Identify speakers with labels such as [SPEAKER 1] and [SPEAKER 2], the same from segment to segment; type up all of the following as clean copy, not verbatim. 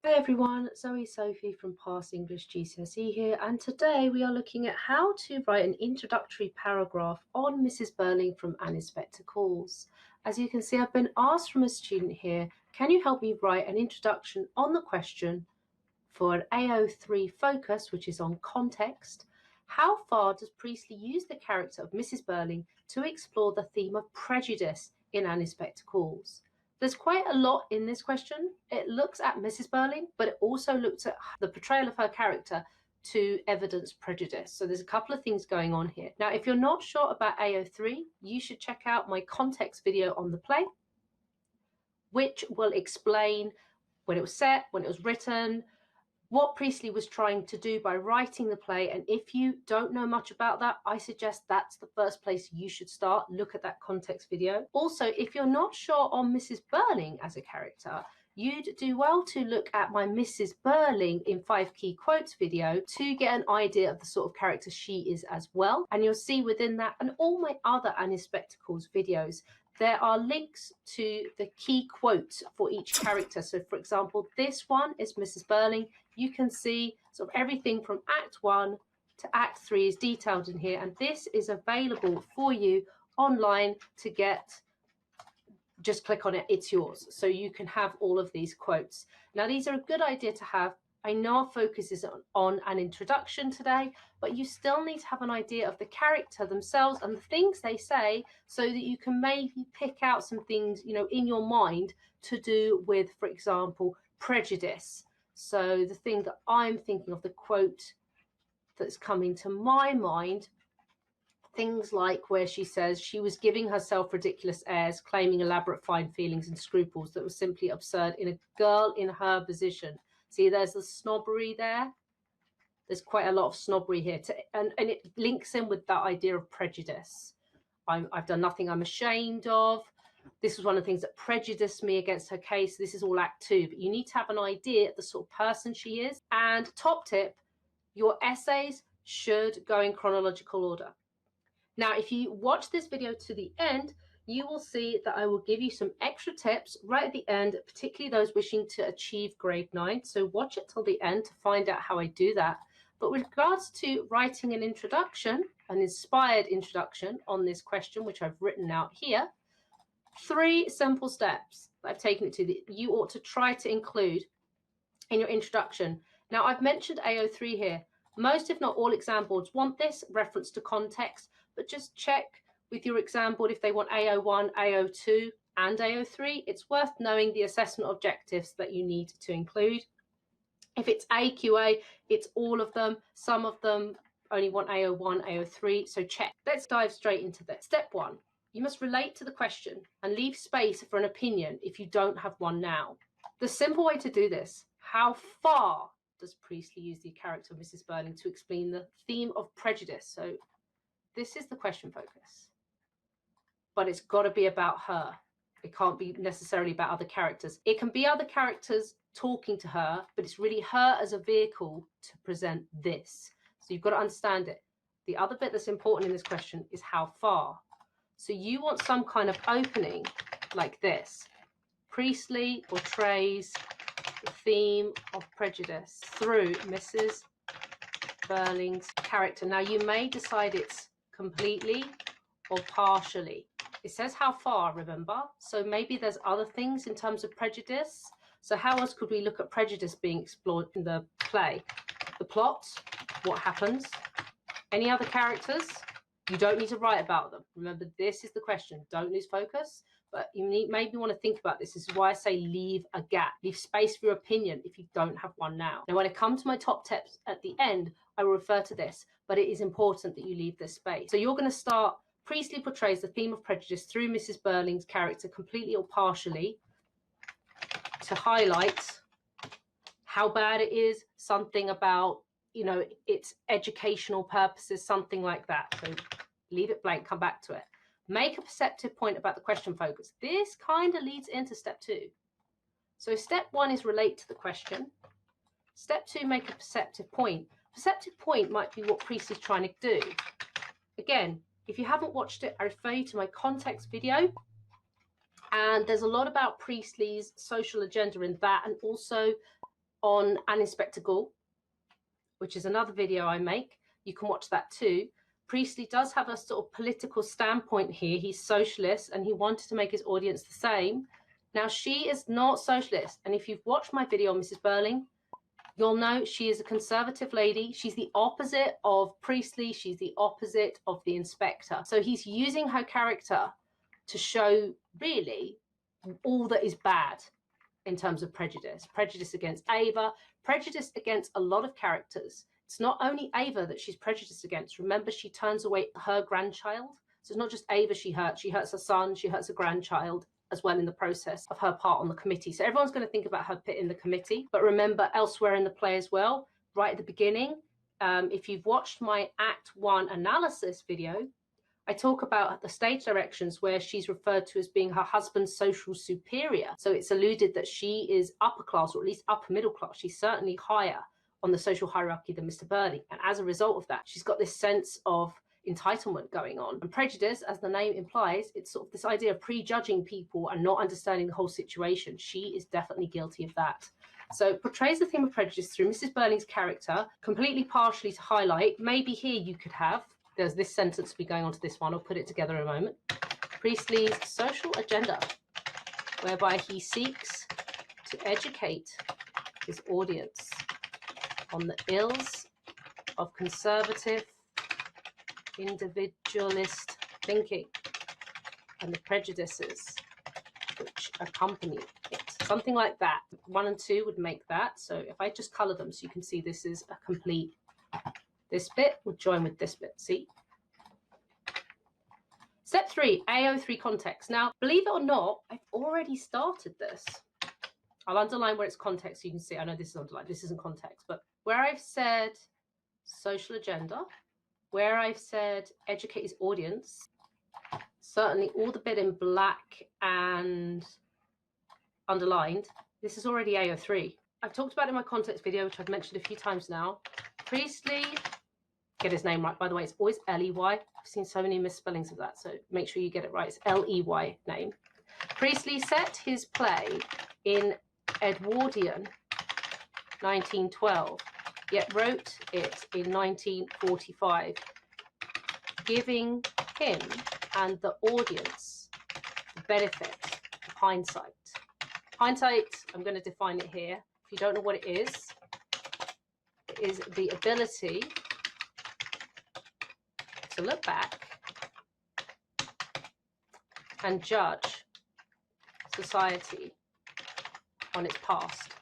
[SPEAKER 1] Hi everyone, Sophie from Past English GCSE here, and today we are looking at how to write an introductory paragraph on Mrs Birling from An Inspector Calls. As you can see, I've been asked from a student here, can you help me write an introduction on the question for an AO3 focus, which is on context? How far does Priestley use the character of Mrs Birling to explore the theme of prejudice in An Inspector Calls? There's quite a lot in this question. It looks at Mrs Birling, but it also looks at the portrayal of her character to evidence prejudice. So there's a couple of things going on here. Now, if you're not sure about AO3, you should check out my context video on the play, which will explain when it was set, when it was written, what Priestley was trying to do by writing the play. And if you don't know much about that, I suggest that's the first place you should start. Look at that context video. Also, if you're not sure on Mrs Birling as a character, you'd do well to look at my Mrs Birling in 5 Key Quotes video to get an idea of the sort of character she is as well. And you'll see within that and all my other An Inspector Calls videos, there are links to the key quotes for each character. So for example, this one is Mrs Birling. You can see sort of everything from Act 1 to Act 3 is detailed in here. And this is available for you online to get. Just click on it, it's yours. So you can have all of these quotes. Now, these are a good idea to have. I know our focus is on an introduction today, but you still need to have an idea of the character themselves and the things they say so that you can maybe pick out some things, in your mind to do with, for example, prejudice. So the thing that I'm thinking of, the quote that's coming to my mind, things like where she says she was giving herself ridiculous airs, claiming elaborate fine feelings and scruples that were simply absurd in a girl in her position. See, there's the snobbery there. There's quite a lot of snobbery here. And it links in with that idea of prejudice. I've done nothing I'm ashamed of. This was one of the things that prejudiced me against her case. This is all Act 2. But you need to have an idea of the sort of person she is. And top tip, your essays should go in chronological order. Now, if you watch this video to the end, you will see that I will give you some extra tips right at the end, particularly those wishing to achieve grade 9. So watch it till the end to find out how I do that. But with regards to writing an introduction, an inspired introduction on this question, which I've written out here, 3 simple steps that I've taken it to that you ought to try to include in your introduction. Now, I've mentioned AO3 here. Most, if not all, exam boards want this reference to context, but just check with your exam board if they want AO1, AO2, and AO3. It's worth knowing the assessment objectives that you need to include. If it's AQA, it's all of them. Some of them only want AO1, AO3, so check. Let's dive straight into this. Step 1, you must relate to the question and leave space for an opinion if you don't have one now. The simple way to do this, how far does Priestley use the character of Mrs Birling to explain the theme of prejudice? So this is the question focus, but it's got to be about her. It can't be necessarily about other characters. It can be other characters talking to her, but it's really her as a vehicle to present this. So you've got to understand it. The other bit that's important in this question is how far. So you want some kind of opening like this. Priestley portrays the theme of prejudice through Mrs Birling's character. Now, you may decide it's completely or partially. It says how far, remember? So maybe there's other things in terms of prejudice. So how else could we look at prejudice being explored in the play? The plot, what happens? Any other characters? You don't need to write about them. Remember, this is the question. Don't lose focus. But you maybe want to think about this. This is why I say leave a gap. Leave space for your opinion if you don't have one now. Now, when I come to my top tips at the end, I will refer to this, but it is important that you leave this space. So you're going to start, Priestley portrays the theme of prejudice through Mrs Birling's character completely or partially to highlight how bad it is, something about, its educational purposes, something like that. So leave it blank, come back to it. Make a perceptive point about the question focus. This kind of leads into step 2. So step 1 is relate to the question. Step 2, make a perceptive point. Perceptive point might be what Priestley's trying to do. Again, if you haven't watched it, I refer you to my context video. And there's a lot about Priestley's social agenda in that, and also on Annie's Spectacle, which is another video I make. You can watch that too. Priestley does have a sort of political standpoint here. He's socialist and he wanted to make his audience the same. Now, she is not socialist. And if you've watched my video on Mrs Birling, you'll know she is a conservative lady. She's the opposite of Priestley. She's the opposite of the inspector. So he's using her character to show really all that is bad in terms of prejudice. Prejudice against Ava, prejudice against a lot of characters. It's not only Ava that she's prejudiced against. Remember, she turns away her grandchild. So it's not just Ava she hurts her son, she hurts her grandchild as well in the process of her part on the committee. So everyone's going to think about her pit in the committee. But remember, elsewhere in the play as well, right at the beginning, if you've watched my Act 1 analysis video, I talk about the stage directions where she's referred to as being her husband's social superior. So it's alluded that she is upper class, or at least upper middle class. She's certainly higher on the social hierarchy than Mr. Birling. And as a result of that, she's got this sense of entitlement going on. And prejudice, as the name implies, it's sort of this idea of prejudging people and not understanding the whole situation. She is definitely guilty of that. So it portrays the theme of prejudice through Mrs. Birling's character, completely partially to highlight. Maybe here you could have, there's this sentence to be going on to this one, I'll put it together in a moment. Priestley's social agenda, whereby he seeks to educate his audience on the ills of conservative individualist thinking and the prejudices which accompany it. Something like that. 1 and 2 would make that. So if I just color them so you can see this is a complete, this bit would join with this bit, see? Step 3, AO3 context. Now, believe it or not, I've already started this. I'll underline where it's context so you can see. I know this is underlined, this isn't context, but where I've said social agenda, where I've said educate his audience, certainly all the bit in black and underlined, this is already AO3. I've talked about it in my context video, which I've mentioned a few times now. Priestley, get his name right, by the way, it's always L-E-Y. I've seen so many misspellings of that, so make sure you get it right. It's L-E-Y name. Priestley set his play in Edwardian 1912, yet wrote it in 1945, giving him and the audience the benefit of hindsight. Hindsight, I'm going to define it here. If you don't know what it is the ability to look back and judge society on its past.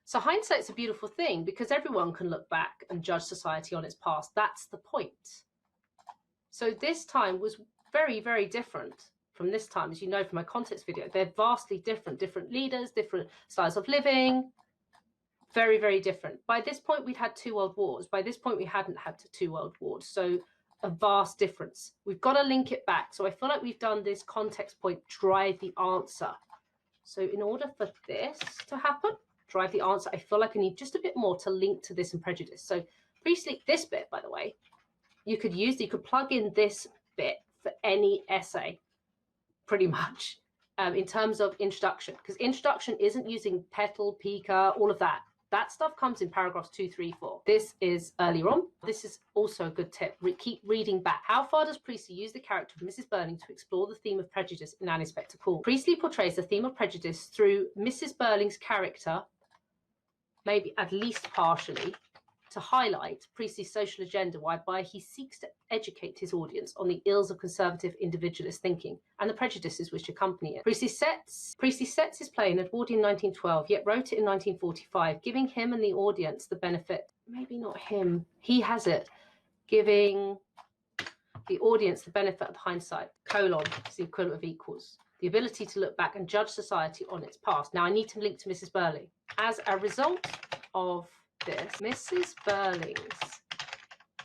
[SPEAKER 1] So hindsight's a beautiful thing because everyone can look back and judge society on its past. That's the point. So this time was very, very different from this time. As you know from my context video, they're vastly different. Different leaders, different styles of living, very, very different. By this point, we'd had 2 world wars. By this point, we hadn't had 2 world wars. So a vast difference. We've got to link it back. So I feel like we've done this context point, drive the answer. So in order for this to happen, drive the answer, I feel like I need just a bit more to link to this and prejudice. So Priestley, this bit, by the way, you could plug in this bit for any essay, pretty much, in terms of introduction, because introduction isn't using petal, pica, all of that. That stuff comes in paragraphs 2, 3, 4. This is earlier on. This is also a good tip. Keep reading back. How far does Priestley use the character of Mrs. Birling to explore the theme of prejudice in Annie's Spectacle? Priestley portrays the theme of prejudice through Mrs. Birling's character, maybe at least partially, to highlight Priestley's social agenda, whereby he seeks to educate his audience on the ills of conservative individualist thinking and the prejudices which accompany it. Priestley sets his play in Edwardian 1912, yet wrote it in 1945, giving him and the audience the benefit, maybe not him, he has it, giving the audience the benefit of hindsight, colon, is the equivalent of equals, the ability to look back and judge society on its past. Now I need to link to Mrs. Birling. As a result of this, Mrs. Birling's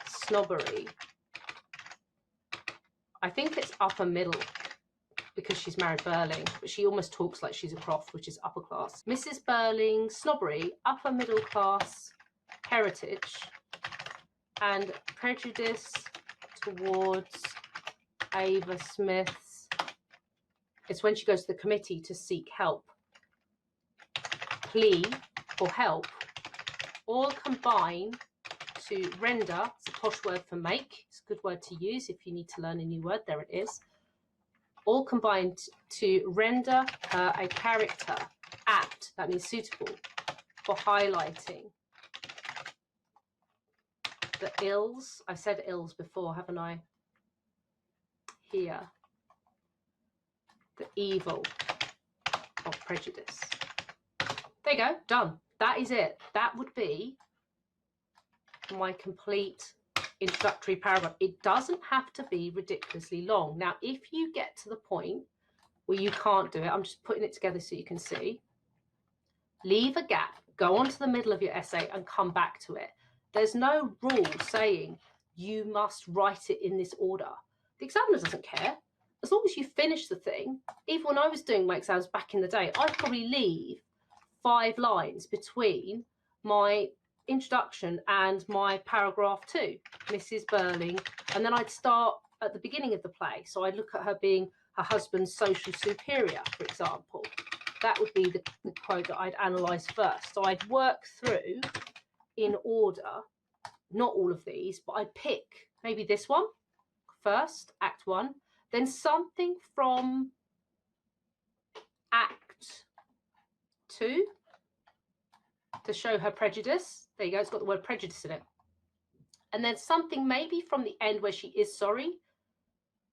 [SPEAKER 1] snobbery, I think it's upper middle because she's married Birling, but she almost talks like she's a Croft, which is upper class. Mrs. Birling's snobbery, upper middle class heritage, and prejudice towards Ava Smith's. It's when she goes to the committee to seek help, plea for help all combine to render. It's a posh word for make. It's a good word to use if you need to learn a new word. There it is. All combined to render her a character apt, that means suitable, for highlighting the ills. I said ills before, haven't I? Here, the evil of prejudice. There you go, done. That is it. That would be my complete introductory paragraph. It doesn't have to be ridiculously long. Now, if you get to the point where you can't do it, I'm just putting it together so you can see. Leave a gap, go on to the middle of your essay and come back to it. There's no rule saying you must write it in this order. The examiner doesn't care. As long as you finish the thing. Even when I was doing my exams back in the day, I'd probably leave 5 lines between my introduction and my paragraph 2, Mrs Birling, and then I'd start at the beginning of the play. So I'd look at her being her husband's social superior, for example. That would be the quote that I'd analyse first. So I'd work through in order, not all of these, but I'd pick maybe this one first, Act 1, then something from Act 2 to show her prejudice. There you go, it's got the word prejudice in it. And then something maybe from the end where she is sorry,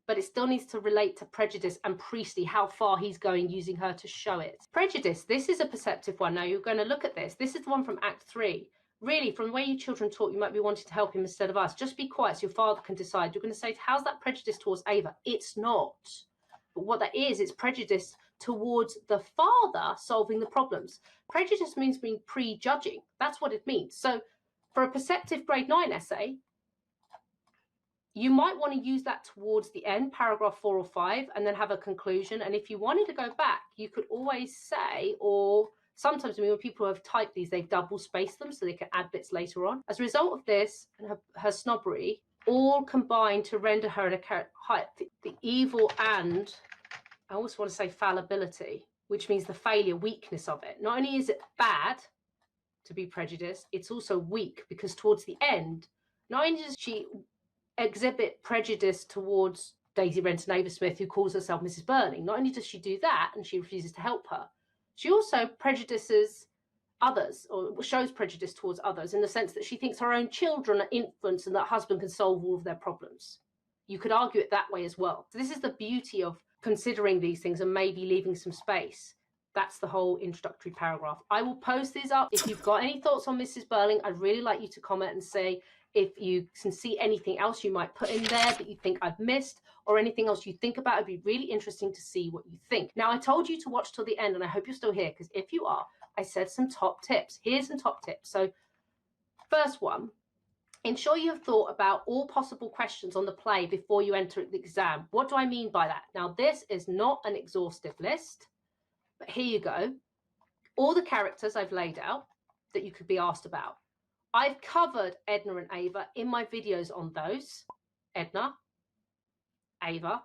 [SPEAKER 1] but it still needs to relate to prejudice and Priestley, how far he's going using her to show it. Prejudice, this is a perceptive one. Now you're going to look at this. This is the one from Act 3. Really, from the way you children talk, you might be wanting to help him instead of us. Just be quiet so your father can decide. You're going to say, how's that prejudice towards Ava? It's not. But what that is, it's prejudice towards the father solving the problems. Prejudice means being prejudging. That's what it means. So for a perceptive grade 9 essay, you might want to use that towards the end, paragraph 4 or 5, and then have a conclusion. And if you wanted to go back, you could always say, or sometimes when people have typed these, they double space them so they can add bits later on. As a result of this and her snobbery, all combine to render her in the evil and, I also want to say fallibility, which means the failure, weakness of it. Not only is it bad to be prejudiced, it's also weak because towards the end, not only does she exhibit prejudice towards Daisy Renton Abersmith, who calls herself Mrs Birling, not only does she do that and she refuses to help her, she also prejudices others, or shows prejudice towards others, in the sense that she thinks her own children are infants and that husband can solve all of their problems. You could argue it that way as well. So this is the beauty of considering these things and maybe leaving some space. That's the whole introductory paragraph. I will post these up. If you've got any thoughts on Mrs Birling, I'd really like you to comment and say if you can see anything else you might put in there that you think I've missed, or anything else you think about. It'd be really interesting to see what you think. Now, I told you to watch till the end, and I hope you're still here, because if you are, I said some top tips. Here's some top tips. So first one, ensure you have thought about all possible questions on the play before you enter the exam. What do I mean by that? Now, this is not an exhaustive list, but here you go. All the characters I've laid out that you could be asked about. I've covered Edna and Ava in my videos on those. Edna, Ava,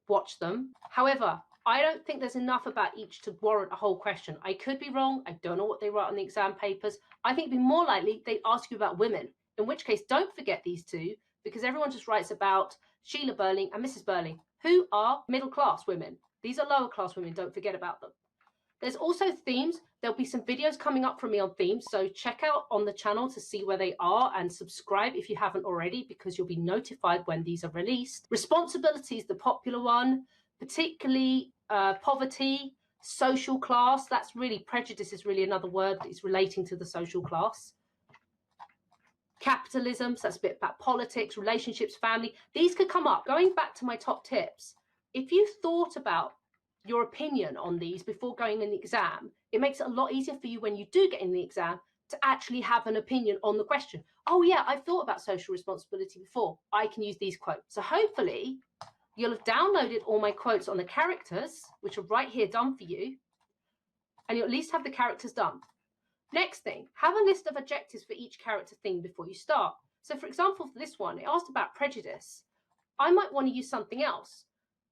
[SPEAKER 1] watch them. However, I don't think there's enough about each to warrant a whole question. I could be wrong. I don't know what they write on the exam papers. I think it'd be more likely they ask you about women, in which case don't forget these two, because everyone just writes about Sheila Birling and Mrs Birling, who are middle class women. These are lower class women. Don't forget about them. There's also themes. There'll be some videos coming up from me on themes, so check out on the channel to see where they are and subscribe if you haven't already, because you'll be notified when these are released. Responsibility is the popular one, particularly poverty, social class. That's really, prejudice is really another word that is relating to the social class. Capitalism, so that's a bit about politics, relationships, family. These could come up. Going back to my top tips, if you thought about your opinion on these before going in the exam, it makes it a lot easier for you when you do get in the exam to actually have an opinion on the question. Oh yeah, I've thought about social responsibility before. I can use these quotes. So hopefully you'll have downloaded all my quotes on the characters, which are right here done for you, and you'll at least have the characters done. Next thing, have a list of adjectives for each character thing before you start. So for example, for this one, it asked about prejudice. I might want to use something else.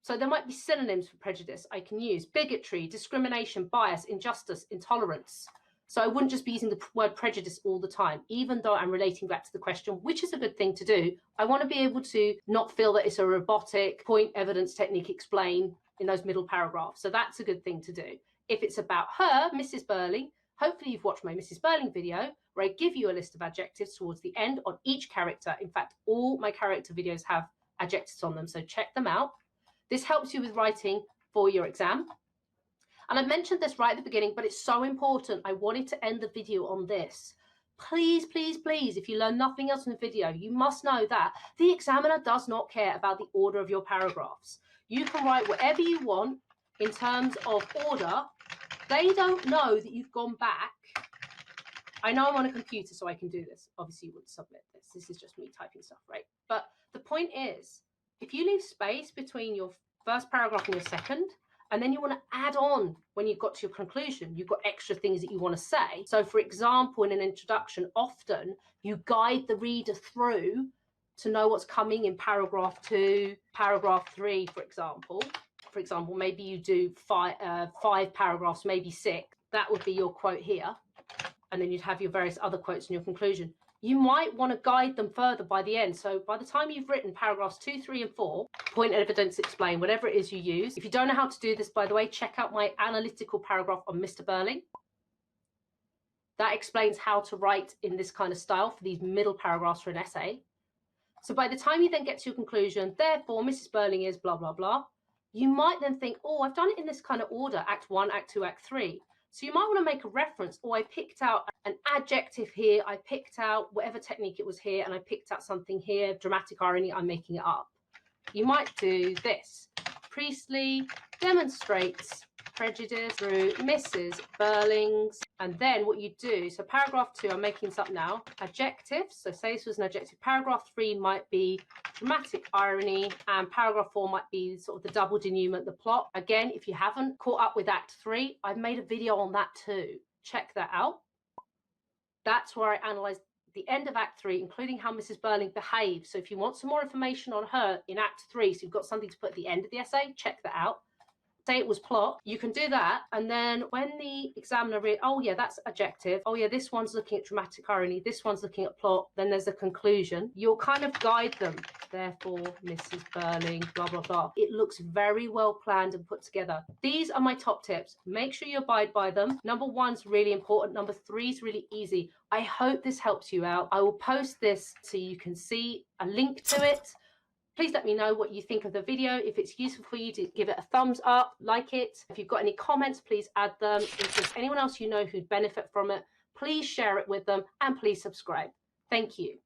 [SPEAKER 1] So there might be synonyms for prejudice I can use: bigotry, discrimination, bias, injustice, intolerance. So I wouldn't just be using the word prejudice all the time, even though I'm relating back to the question, which is a good thing to do. I want to be able to not feel that it's a robotic point, evidence, technique, explain in those middle paragraphs. So that's a good thing to do. If it's about her, Mrs. Birling, hopefully you've watched my Mrs. Birling video where I give you a list of adjectives towards the end on each character. In fact, all my character videos have adjectives on them, so check them out. This helps you with writing for your exam. And I mentioned this right at the beginning, but it's so important. I wanted to end the video on this. Please, please, please, if you learn nothing else in the video, you must know that the examiner does not care about the order of your paragraphs. You can write whatever you want in terms of order. They don't know that you've gone back. I know I'm on a computer, so I can do this. Obviously, you wouldn't submit this. This is just me typing stuff, right? But the point is, if you leave space between your first paragraph and your second, and then you want to add on when you've got to your conclusion, you've got extra things that you want to say. So for example, in an introduction, often you guide the reader through to know what's coming in paragraph 2, paragraph 3, for example. For example, maybe you do five paragraphs, maybe 6. That would be your quote here. And then you'd have your various other quotes in your conclusion. You might want to guide them further by the end. So by the time you've written paragraphs 2, 3, and 4, point, evidence, explain, whatever it is you use. If you don't know how to do this, by the way, check out my analytical paragraph on Mr. Birling. That explains how to write in this kind of style for these middle paragraphs for an essay. So by the time you then get to your conclusion, therefore, Mrs. Birling is blah, blah, blah, you might then think, oh, I've done it in this kind of order, Act 1, Act 2, Act 3. So you might want to make a reference, or I picked out an adjective here, I picked out whatever technique it was here, and I picked out something here, dramatic irony, I'm making it up. You might do this. Priestley demonstrates prejudice through Mrs. Birling's. And then what you do, so paragraph 2, I'm making this up now, adjectives. So say this was an adjective. Paragraph 3 might be dramatic irony, and paragraph 4 might be sort of the double denouement, the plot. Again, if you haven't caught up with Act 3, I've made a video on that too. Check that out. That's where I analysed the end of Act 3, including how Mrs. Birling behaves. So if you want some more information on her in Act 3, so you've got something to put at the end of the essay, check that out. Say it was plot, you can do that. And then when the examiner oh yeah, that's adjective. Oh yeah, this one's looking at dramatic irony. This one's looking at plot. Then there's a conclusion. You'll kind of guide them. Therefore, Mrs. Birling, blah, blah, blah. It looks very well planned and put together. These are my top tips. Make sure you abide by them. Number 1's really important. Number 3 is really easy. I hope this helps you out. I will post this so you can see a link to it. Please let me know what you think of the video. If it's useful for you, to give it a thumbs up, like it. If you've got any comments, please add them. If there's anyone else you know who'd benefit from it, please share it with them, and please subscribe. Thank you.